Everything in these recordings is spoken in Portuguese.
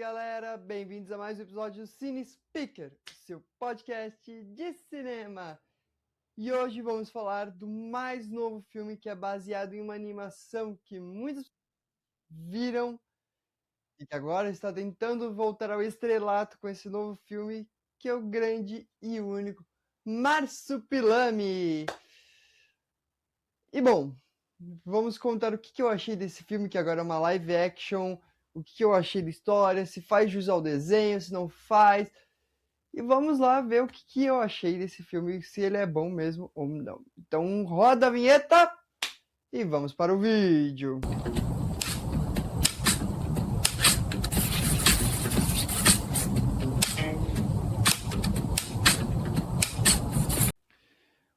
Galera, bem-vindos a mais um episódio do Cine Speaker, seu podcast de cinema. E hoje vamos falar do mais novo filme que é baseado em uma animação que muitos viram e que agora está tentando voltar ao estrelato com esse novo filme, que é o grande e único Marsupilami. E bom, vamos contar o que eu achei desse filme, que agora é uma live action, o que eu achei da história, se faz jus ao desenho, se não faz. E vamos lá ver o que eu achei desse filme, se ele é bom mesmo ou não. Então roda a vinheta e vamos para o vídeo.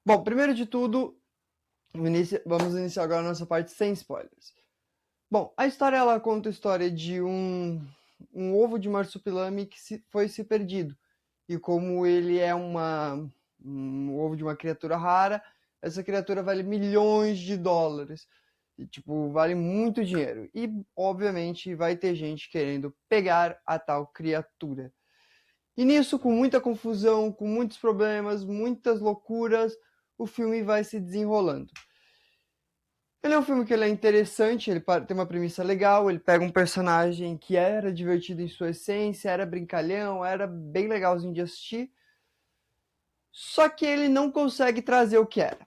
Bom, primeiro de tudo, vamos iniciar agora a nossa parte sem spoilers. Bom, a história ela conta a história de um ovo de marsupilame que foi se perdido. E como ele é um ovo de uma criatura rara, essa criatura vale milhões de dólares. E, tipo, vale muito dinheiro. E, obviamente, vai ter gente querendo pegar a tal criatura. E nisso, com muita confusão, com muitos problemas, muitas loucuras, o filme vai se desenrolando. Ele é um filme que ele é interessante, ele tem uma premissa legal, ele pega um personagem que era divertido em sua essência, era brincalhão, era bem legalzinho de assistir, só que ele não consegue trazer o que era.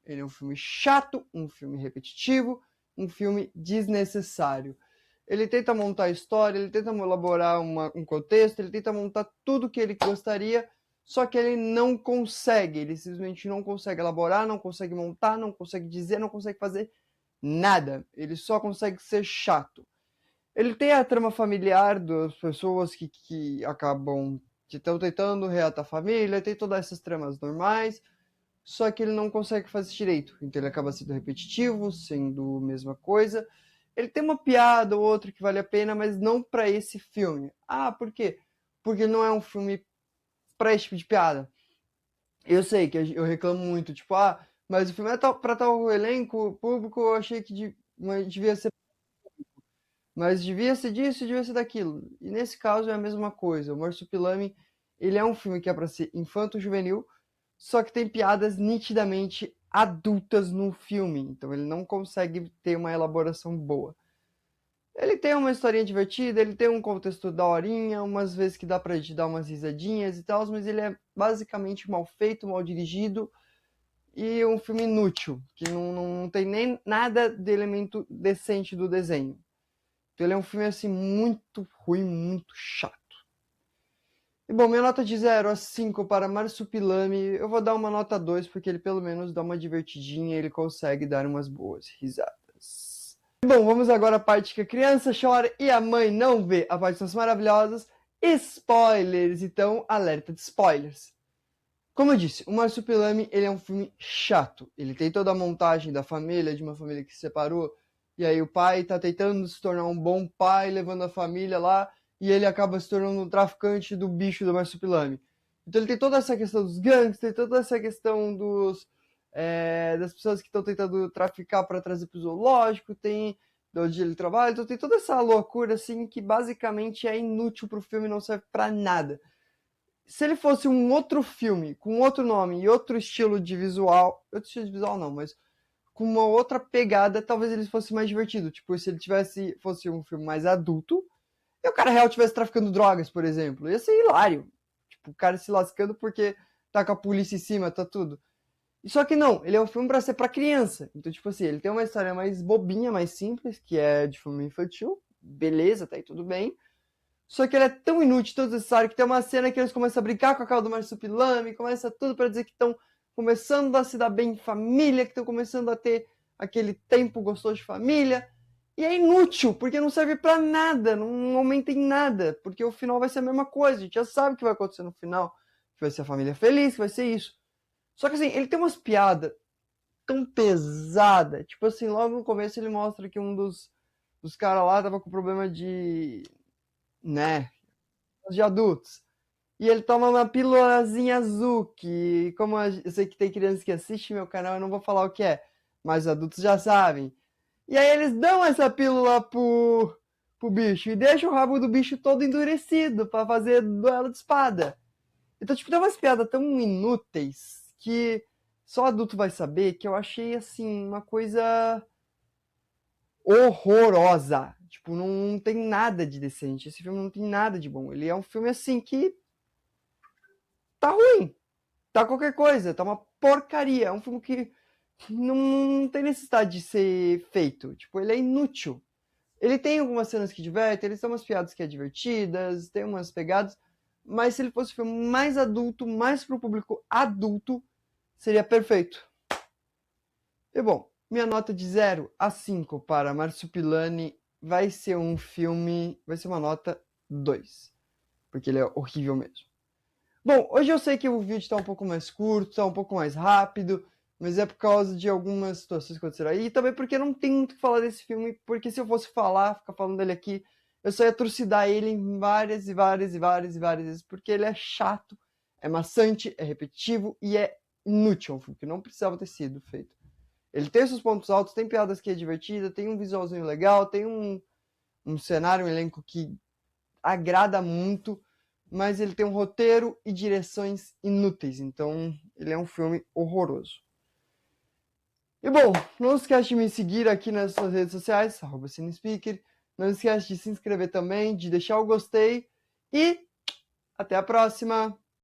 Ele é um filme chato, um filme repetitivo, um filme desnecessário. Ele tenta montar a história, ele tenta elaborar um contexto, ele tenta montar tudo o que ele gostaria, só que ele não consegue. Ele simplesmente não consegue elaborar, não consegue montar, não consegue dizer, não consegue fazer nada. Ele só consegue ser chato. Ele tem a trama familiar das pessoas que acabam que estão tentando reatar a família, tem todas essas tramas normais, só que ele não consegue fazer direito. Então ele acaba sendo repetitivo, sendo a mesma coisa. Ele tem uma piada ou outra que vale a pena, mas não para esse filme. Ah, por quê? Porque não é um filme para esse tipo de piada. Eu sei que eu reclamo muito, tipo, mas o filme é para tal elenco público, eu achei que devia ser, mas devia ser disso, devia ser daquilo. E nesse caso é a mesma coisa. O Marsupilami, ele é um filme que é para ser infanto-juvenil, só que tem piadas nitidamente adultas no filme, então ele não consegue ter uma elaboração boa. Ele tem uma historinha divertida, ele tem um contexto daorinha, umas vezes que dá pra gente dar umas risadinhas e tal, mas ele é basicamente mal feito, mal dirigido e um filme inútil, que não tem nem nada de elemento decente do desenho. Então ele é um filme assim muito ruim, muito chato. E bom, minha nota de 0 a 5 para Marsupilami, eu vou dar uma nota 2, porque ele pelo menos dá uma divertidinha, ele consegue dar umas boas risadas. Bom, vamos agora à parte que a criança chora e a mãe não vê, a parte das maravilhosas, spoilers, então alerta de spoilers. Como eu disse, o Marsupilami, ele é um filme chato, ele tem toda a montagem da família, de uma família que se separou, e aí o pai tá tentando se tornar um bom pai, levando a família lá, e ele acaba se tornando um traficante do bicho do Marsupilami. Então ele tem toda essa questão dos gangues, tem toda essa questão das pessoas que estão tentando traficar para trazer para o zoológico, tem de onde ele trabalha, então tem toda essa loucura assim que basicamente é inútil para o filme, não serve para nada. Se ele fosse um outro filme, com outro nome e outro estilo de visual, não, mas com uma outra pegada, talvez ele fosse mais divertido. Tipo, se ele fosse um filme mais adulto, e o cara real estivesse traficando drogas, por exemplo. Ia ser hilário. Tipo, o cara se lascando porque tá com a polícia em cima, tá tudo. E só que não, ele é um filme pra ser pra criança. Então, tipo assim, ele tem uma história mais bobinha, mais simples, que é de filme infantil. Beleza, tá aí tudo bem. Só que ele é tão inútil, tão desnecessário, que tem uma cena que eles começam a brincar com a cara do Marsupilami, começa tudo pra dizer que estão começando a se dar bem em família, que estão começando a ter aquele tempo gostoso de família. E é inútil, porque não serve pra nada, não aumenta em nada, porque o final vai ser a mesma coisa, a gente já sabe o que vai acontecer no final, que vai ser a família feliz, que vai ser isso. Só que assim, ele tem umas piadas tão pesadas, tipo assim, logo no começo ele mostra que um dos caras lá tava com problema né, de adultos. E ele toma uma pílulazinha azul, que como eu sei que tem crianças que assistem meu canal, eu não vou falar o que é, mas adultos já sabem. E aí eles dão essa pílula pro pro bicho e deixa o rabo do bicho todo endurecido pra fazer duelo de espada. Então, tipo, tem umas piadas tão inúteis que só adulto vai saber, que eu achei, assim, uma coisa horrorosa. Tipo, não tem nada de decente. Esse filme não tem nada de bom. Ele é um filme, assim, que tá ruim. Tá qualquer coisa. Tá uma porcaria. É um filme que não tem necessidade de ser feito. Tipo, ele é inútil. Ele tem algumas cenas que divertem, ele tem umas piadas que é divertidas, tem umas pegadas, mas se ele fosse um filme mais adulto, mais pro público adulto, seria perfeito. E bom, minha nota de 0 a 5 para Marsupilami vai ser um filme, vai ser uma nota 2, porque ele é horrível mesmo. Bom, hoje eu sei que o vídeo está um pouco mais curto, está um pouco mais rápido, mas é por causa de algumas situações que aconteceram aí, e também porque não tem muito o que falar desse filme, porque se eu fosse falar, ficar falando dele aqui, eu só ia trucidar ele várias e várias e várias e várias vezes, porque ele é chato, é maçante, é repetitivo e é inútil, um filme que não precisava ter sido feito. Ele tem seus pontos altos, tem piadas que é divertida, tem um visualzinho legal, tem um cenário, um elenco que agrada muito, mas ele tem um roteiro e direções inúteis, então ele é um filme horroroso. E bom, não esquece de me seguir aqui nas suas redes sociais, @cinespeaker, não esquece de se inscrever também, de deixar o gostei e até a próxima!